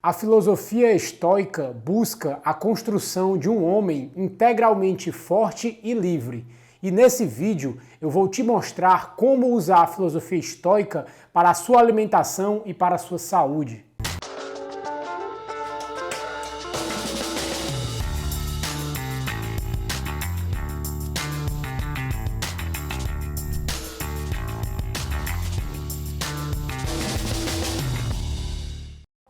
A filosofia estoica busca a construção de um homem integralmente forte e livre. E nesse vídeo eu vou te mostrar como usar a filosofia estoica para a sua alimentação e para a sua saúde.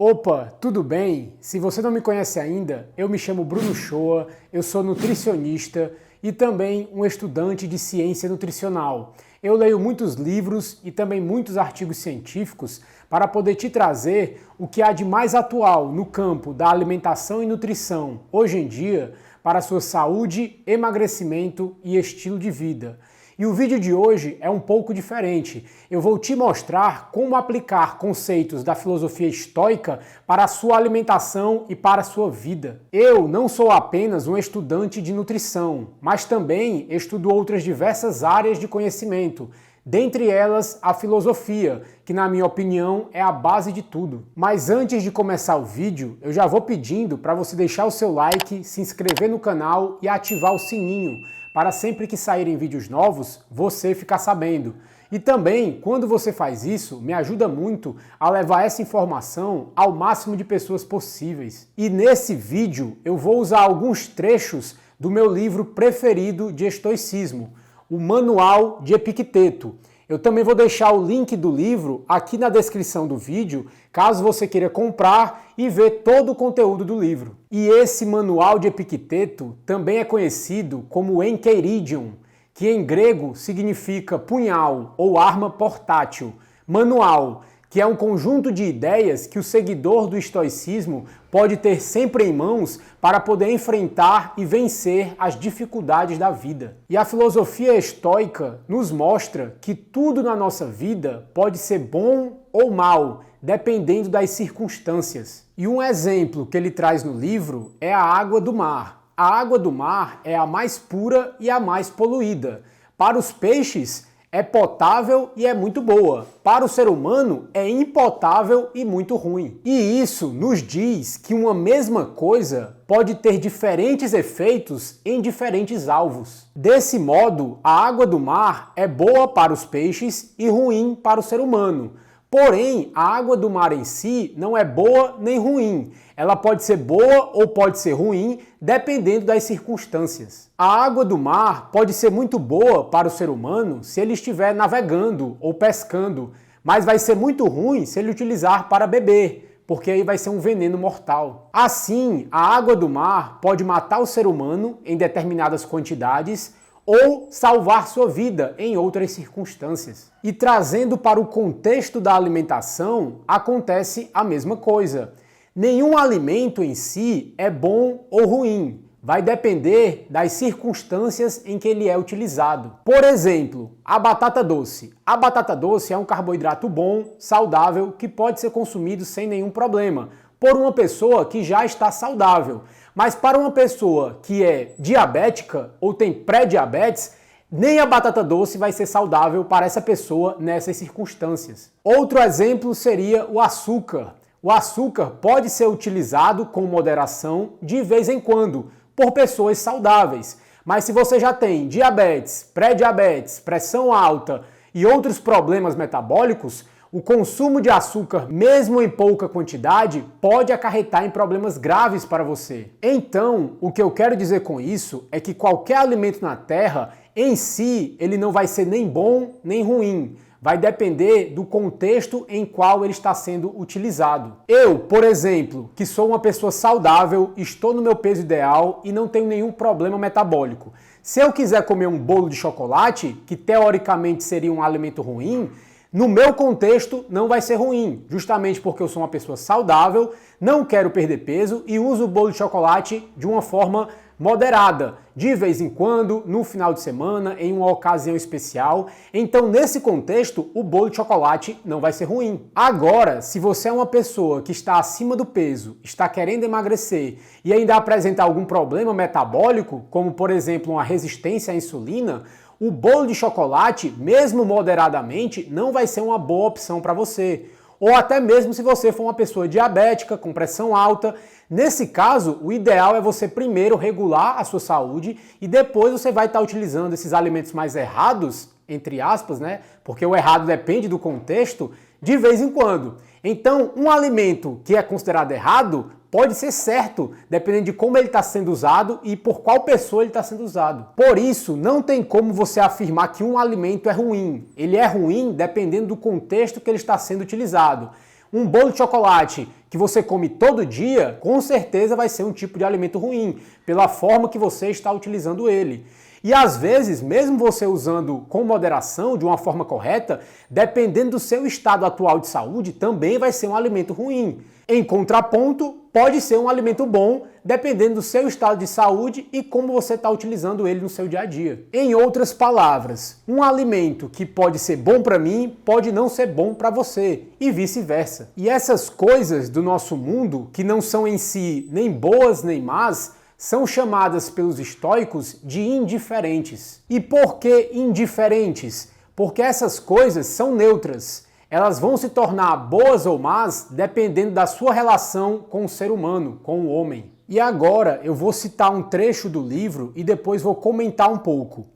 Opa, tudo bem? Se você não me conhece ainda, eu me chamo Bruno Shoa, eu sou nutricionista e também um estudante de ciência nutricional. Eu leio muitos livros e também muitos artigos científicos para poder te trazer o que há de mais atual no campo da alimentação e nutrição, hoje em dia, para a sua saúde, emagrecimento e estilo de vida. E o vídeo de hoje é um pouco diferente. Eu vou te mostrar como aplicar conceitos da filosofia estoica para a sua alimentação e para a sua vida. Eu não sou apenas um estudante de nutrição, mas também estudo outras diversas áreas de conhecimento, dentre elas a filosofia, que na minha opinião é a base de tudo. Mas antes de começar o vídeo, eu já vou pedindo para você deixar o seu like, se inscrever no canal e ativar o sininho, para sempre que saírem vídeos novos, você ficar sabendo. E também, quando você faz isso, me ajuda muito a levar essa informação ao máximo de pessoas possíveis. E nesse vídeo eu vou usar alguns trechos do meu livro preferido de estoicismo, o Manual de Epicteto. Eu também vou deixar o link do livro aqui na descrição do vídeo, caso você queira comprar e ver todo o conteúdo do livro. E esse Manual de Epicteto também é conhecido como Encheiridion, que em grego significa punhal ou arma portátil. Manual, que é um conjunto de ideias que o seguidor do estoicismo pode ter sempre em mãos para poder enfrentar e vencer as dificuldades da vida. E a filosofia estoica nos mostra que tudo na nossa vida pode ser bom ou mal, dependendo das circunstâncias. E um exemplo que ele traz no livro é a água do mar. A água do mar é a mais pura e a mais poluída. Para os peixes, é potável e é muito boa. Para o ser humano, é impotável e muito ruim. E isso nos diz que uma mesma coisa pode ter diferentes efeitos em diferentes alvos. Desse modo, a água do mar é boa para os peixes e ruim para o ser humano. Porém, a água do mar em si não é boa nem ruim. Ela pode ser boa ou pode ser ruim, dependendo das circunstâncias. A água do mar pode ser muito boa para o ser humano se ele estiver navegando ou pescando, mas vai ser muito ruim se ele utilizar para beber, porque aí vai ser um veneno mortal. Assim, a água do mar pode matar o ser humano em determinadas quantidades, ou salvar sua vida em outras circunstâncias. E trazendo para o contexto da alimentação, acontece a mesma coisa. Nenhum alimento em si é bom ou ruim, vai depender das circunstâncias em que ele é utilizado. Por exemplo, a batata doce. A batata doce é um carboidrato bom, saudável, que pode ser consumido sem nenhum problema, por uma pessoa que já está saudável. Mas para uma pessoa que é diabética ou tem pré-diabetes, nem a batata doce vai ser saudável para essa pessoa nessas circunstâncias. Outro exemplo seria o açúcar. O açúcar pode ser utilizado com moderação de vez em quando, por pessoas saudáveis. Mas se você já tem diabetes, pré-diabetes, pressão alta e outros problemas metabólicos, o consumo de açúcar, mesmo em pouca quantidade, pode acarretar em problemas graves para você. Então, o que eu quero dizer com isso é que qualquer alimento na Terra, em si, ele não vai ser nem bom nem ruim. Vai depender do contexto em qual ele está sendo utilizado. Eu, por exemplo, que sou uma pessoa saudável, estou no meu peso ideal e não tenho nenhum problema metabólico. Se eu quiser comer um bolo de chocolate, que teoricamente seria um alimento ruim, no meu contexto, não vai ser ruim, justamente porque eu sou uma pessoa saudável, não quero perder peso e uso o bolo de chocolate de uma forma moderada, de vez em quando, no final de semana, em uma ocasião especial. Então, nesse contexto, o bolo de chocolate não vai ser ruim. Agora, se você é uma pessoa que está acima do peso, está querendo emagrecer e ainda apresenta algum problema metabólico, como por exemplo uma resistência à insulina, o bolo de chocolate, mesmo moderadamente, não vai ser uma boa opção para você. ou até mesmo se você for uma pessoa diabética, com pressão alta. Nesse caso, o ideal é você primeiro regular a sua saúde e depois você vai estar utilizando esses alimentos mais errados, entre aspas, né? Porque o errado depende do contexto, de vez em quando. Então, um alimento que é considerado errado pode ser certo, dependendo de como ele está sendo usado e por qual pessoa ele está sendo usado. Por isso, não tem como você afirmar que um alimento é ruim. Ele é ruim dependendo do contexto que ele está sendo utilizado. Um bolo de chocolate que você come todo dia, com certeza vai ser um tipo de alimento ruim, pela forma que você está utilizando ele. E às vezes, mesmo você usando com moderação, de uma forma correta, dependendo do seu estado atual de saúde, também vai ser um alimento ruim. Em contraponto, pode ser um alimento bom, dependendo do seu estado de saúde e como você está utilizando ele no seu dia a dia. Em outras palavras, um alimento que pode ser bom para mim, pode não ser bom para você, e vice-versa. E essas coisas do nosso mundo, que não são em si nem boas nem más, são chamadas pelos estoicos de indiferentes. E por que indiferentes? Porque essas coisas são neutras. Elas vão se tornar boas ou más dependendo da sua relação com o ser humano, com o homem. E agora eu vou citar um trecho do livro e depois vou comentar um pouco.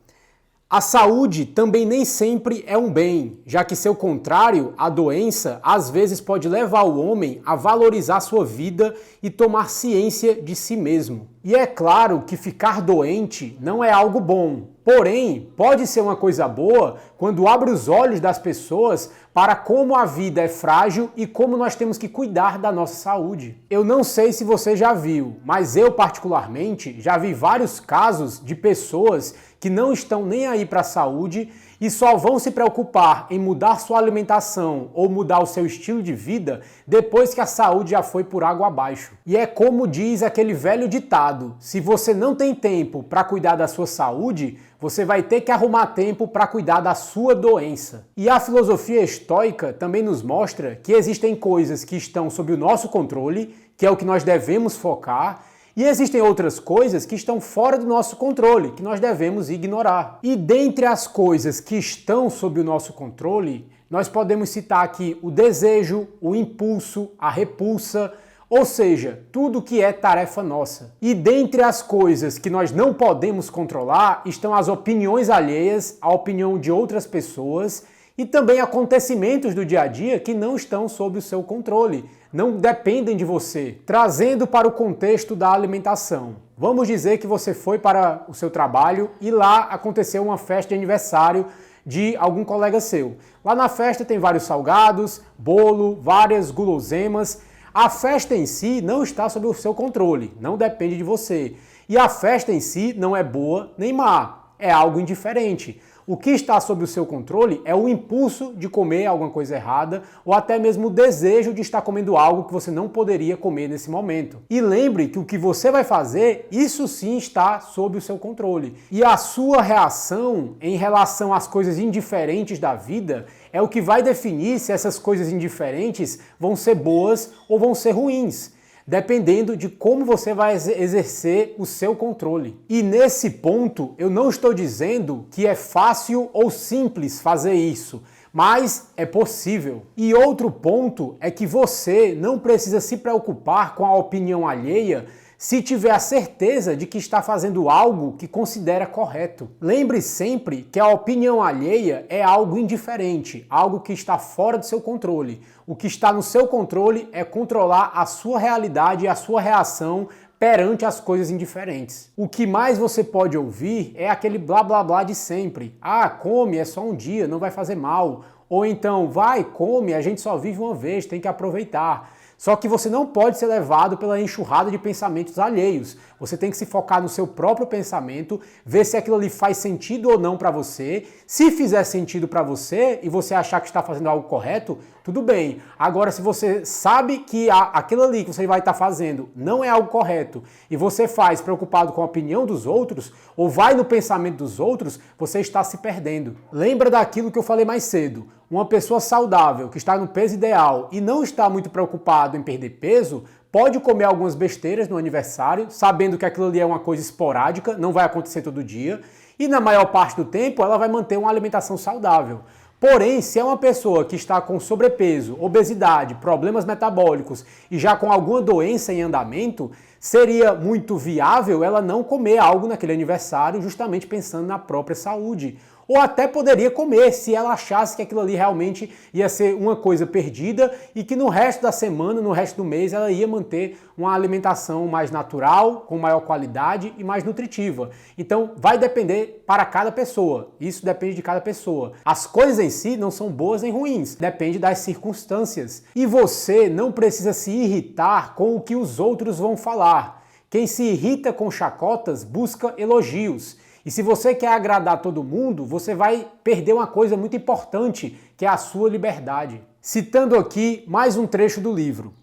A saúde também nem sempre é um bem, já que seu contrário, a doença, às vezes pode levar o homem a valorizar sua vida e tomar ciência de si mesmo. E é claro que ficar doente não é algo bom, porém pode ser uma coisa boa quando abre os olhos das pessoas para como a vida é frágil e como nós temos que cuidar da nossa saúde. Eu não sei se você já viu, mas eu particularmente já vi vários casos de pessoas que não estão nem aí para a saúde e só vão se preocupar em mudar sua alimentação ou mudar o seu estilo de vida depois que a saúde já foi por água abaixo. E é como diz aquele velho ditado: se você não tem tempo para cuidar da sua saúde, você vai ter que arrumar tempo para cuidar da sua doença. E a filosofia estoica também nos mostra que existem coisas que estão sob o nosso controle, que é o que nós devemos focar, e existem outras coisas que estão fora do nosso controle, que nós devemos ignorar. E dentre as coisas que estão sob o nosso controle, nós podemos citar aqui o desejo, o impulso, a repulsa, ou seja, tudo que é tarefa nossa. E dentre as coisas que nós não podemos controlar estão as opiniões alheias, a opinião de outras pessoas e também acontecimentos do dia a dia que não estão sob o seu controle, não dependem de você. Trazendo para o contexto da alimentação. Vamos dizer que você foi para o seu trabalho e lá aconteceu uma festa de aniversário de algum colega seu. Lá na festa tem vários salgados, bolo, várias guloseimas. A festa em si não está sob o seu controle, não depende de você. E a festa em si não é boa nem má, é algo indiferente. O que está sob o seu controle é o impulso de comer alguma coisa errada ou até mesmo o desejo de estar comendo algo que você não poderia comer nesse momento. E lembre que o que você vai fazer, isso sim está sob o seu controle. E a sua reação em relação às coisas indiferentes da vida é o que vai definir se essas coisas indiferentes vão ser boas ou vão ser ruins, dependendo de como você vai exercer o seu controle. E nesse ponto, eu não estou dizendo que é fácil ou simples fazer isso, mas é possível. E outro ponto é que você não precisa se preocupar com a opinião alheia se tiver a certeza de que está fazendo algo que considera correto. Lembre sempre que a opinião alheia é algo indiferente, algo que está fora do seu controle. O que está no seu controle é controlar a sua realidade e a sua reação perante as coisas indiferentes. O que mais você pode ouvir é aquele blá blá blá de sempre. Ah, come, é só um dia, não vai fazer mal. Ou então, vai, come, a gente só vive uma vez, tem que aproveitar. Só que você não pode ser levado pela enxurrada de pensamentos alheios. Você tem que se focar no seu próprio pensamento, ver se aquilo ali faz sentido ou não para você. Se fizer sentido para você e você achar que está fazendo algo correto, tudo bem. Agora, se você sabe que aquilo ali que você vai estar fazendo não é algo correto e você faz preocupado com a opinião dos outros ou vai no pensamento dos outros, você está se perdendo. Lembra daquilo que eu falei mais cedo. Uma pessoa saudável, que está no peso ideal e não está muito preocupado em perder peso, pode comer algumas besteiras no aniversário, sabendo que aquilo ali é uma coisa esporádica, não vai acontecer todo dia, e na maior parte do tempo ela vai manter uma alimentação saudável. Porém, se é uma pessoa que está com sobrepeso, obesidade, problemas metabólicos e já com alguma doença em andamento, seria muito viável ela não comer algo naquele aniversário, justamente pensando na própria saúde. Ou até poderia comer se ela achasse que aquilo ali realmente ia ser uma coisa perdida e que no resto da semana, no resto do mês, ela ia manter uma alimentação mais natural, com maior qualidade e mais nutritiva. Então vai depender para cada pessoa, isso depende de cada pessoa. As coisas em si não são boas nem ruins, depende das circunstâncias. E você não precisa se irritar com o que os outros vão falar. Quem se irrita com chacotas busca elogios. E se você quer agradar todo mundo, você vai perder uma coisa muito importante, que é a sua liberdade. Citando aqui mais um trecho do livro.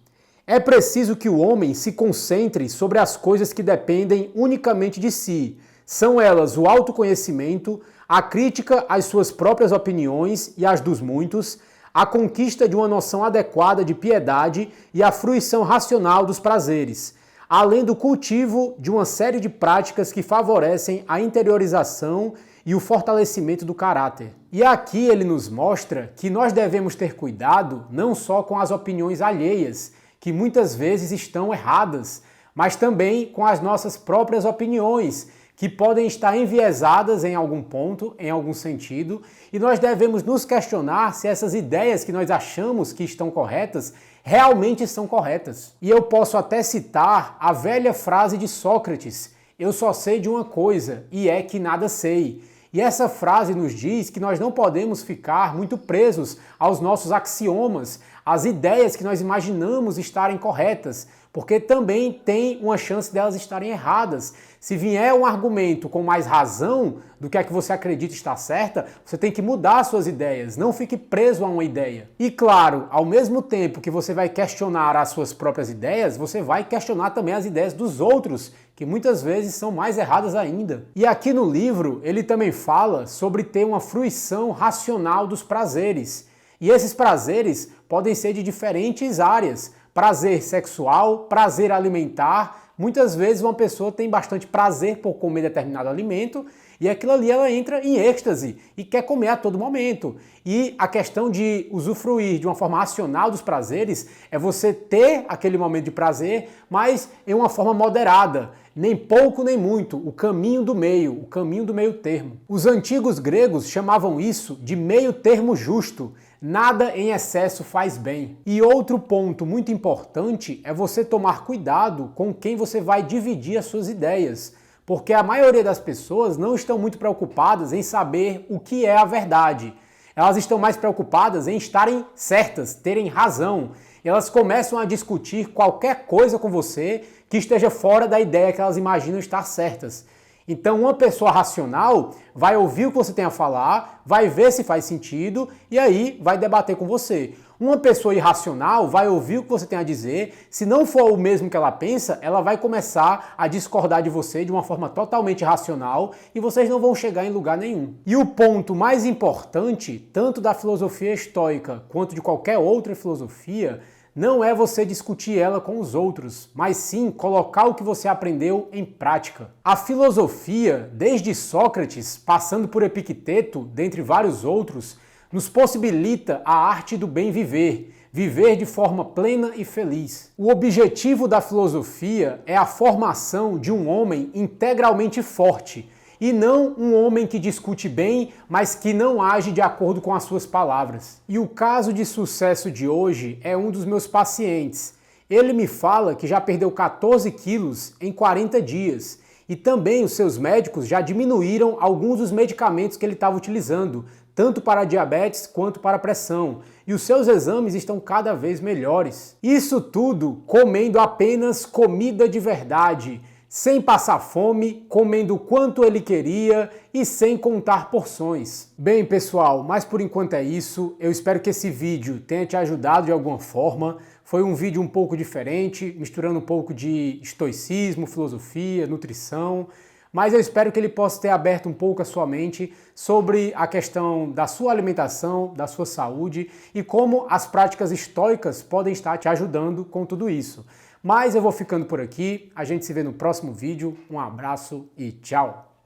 É preciso que o homem se concentre sobre as coisas que dependem unicamente de si. São elas o autoconhecimento, a crítica às suas próprias opiniões e às dos muitos, a conquista de uma noção adequada de piedade e a fruição racional dos prazeres, além do cultivo de uma série de práticas que favorecem a interiorização e o fortalecimento do caráter. E aqui ele nos mostra que nós devemos ter cuidado não só com as opiniões alheias, que muitas vezes estão erradas, mas também com as nossas próprias opiniões, que podem estar enviesadas em algum ponto, em algum sentido, e nós devemos nos questionar se essas ideias que nós achamos que estão corretas realmente são corretas. E eu posso até citar a velha frase de Sócrates: eu só sei de uma coisa, e é que nada sei. E essa frase nos diz que nós não podemos ficar muito presos aos nossos axiomas, às ideias que nós imaginamos estarem corretas, porque também tem uma chance delas estarem erradas. Se vier um argumento com mais razão do que a que você acredita estar certa, você tem que mudar suas ideias, não fique preso a uma ideia. E claro, ao mesmo tempo que você vai questionar as suas próprias ideias, você vai questionar também as ideias dos outros, que muitas vezes são mais erradas ainda. E aqui no livro, ele também fala sobre ter uma fruição racional dos prazeres. E esses prazeres podem ser de diferentes áreas. Prazer sexual, prazer alimentar. Muitas vezes uma pessoa tem bastante prazer por comer determinado alimento e aquilo ali ela entra em êxtase e quer comer a todo momento. E a questão de usufruir de uma forma racional dos prazeres é você ter aquele momento de prazer, mas em uma forma moderada. Nem pouco nem muito, o caminho do meio termo. Os antigos gregos chamavam isso de meio termo justo. Nada em excesso faz bem. E outro ponto muito importante é você tomar cuidado com quem você vai dividir as suas ideias, porque a maioria das pessoas não estão muito preocupadas em saber o que é a verdade. Elas estão mais preocupadas em estarem certas, terem razão. Elas começam a discutir qualquer coisa com você que esteja fora da ideia que elas imaginam estar certas. Então uma pessoa racional vai ouvir o que você tem a falar, vai ver se faz sentido e aí vai debater com você. Uma pessoa irracional vai ouvir o que você tem a dizer, se não for o mesmo que ela pensa, ela vai começar a discordar de você de uma forma totalmente racional e vocês não vão chegar em lugar nenhum. E o ponto mais importante, tanto da filosofia estoica quanto de qualquer outra filosofia, não é você discutir ela com os outros, mas sim colocar o que você aprendeu em prática. A filosofia, desde Sócrates, passando por Epicteto, dentre vários outros, nos possibilita a arte do bem viver, viver de forma plena e feliz. O objetivo da filosofia é a formação de um homem integralmente forte, e não um homem que discute bem, mas que não age de acordo com as suas palavras. E o caso de sucesso de hoje é um dos meus pacientes. Ele me fala que já perdeu 14 quilos em 40 dias. E também os seus médicos já diminuíram alguns dos medicamentos que ele estava utilizando, tanto para diabetes quanto para pressão. E os seus exames estão cada vez melhores. Isso tudo comendo apenas comida de verdade, sem passar fome, comendo o quanto ele queria e sem contar porções. Bem, pessoal, mas por enquanto é isso. Eu espero que esse vídeo tenha te ajudado de alguma forma. Foi um vídeo um pouco diferente, misturando um pouco de estoicismo, filosofia, nutrição, mas eu espero que ele possa ter aberto um pouco a sua mente sobre a questão da sua alimentação, da sua saúde e como as práticas estoicas podem estar te ajudando com tudo isso. Mas eu vou ficando por aqui, a gente se vê no próximo vídeo, um abraço e tchau!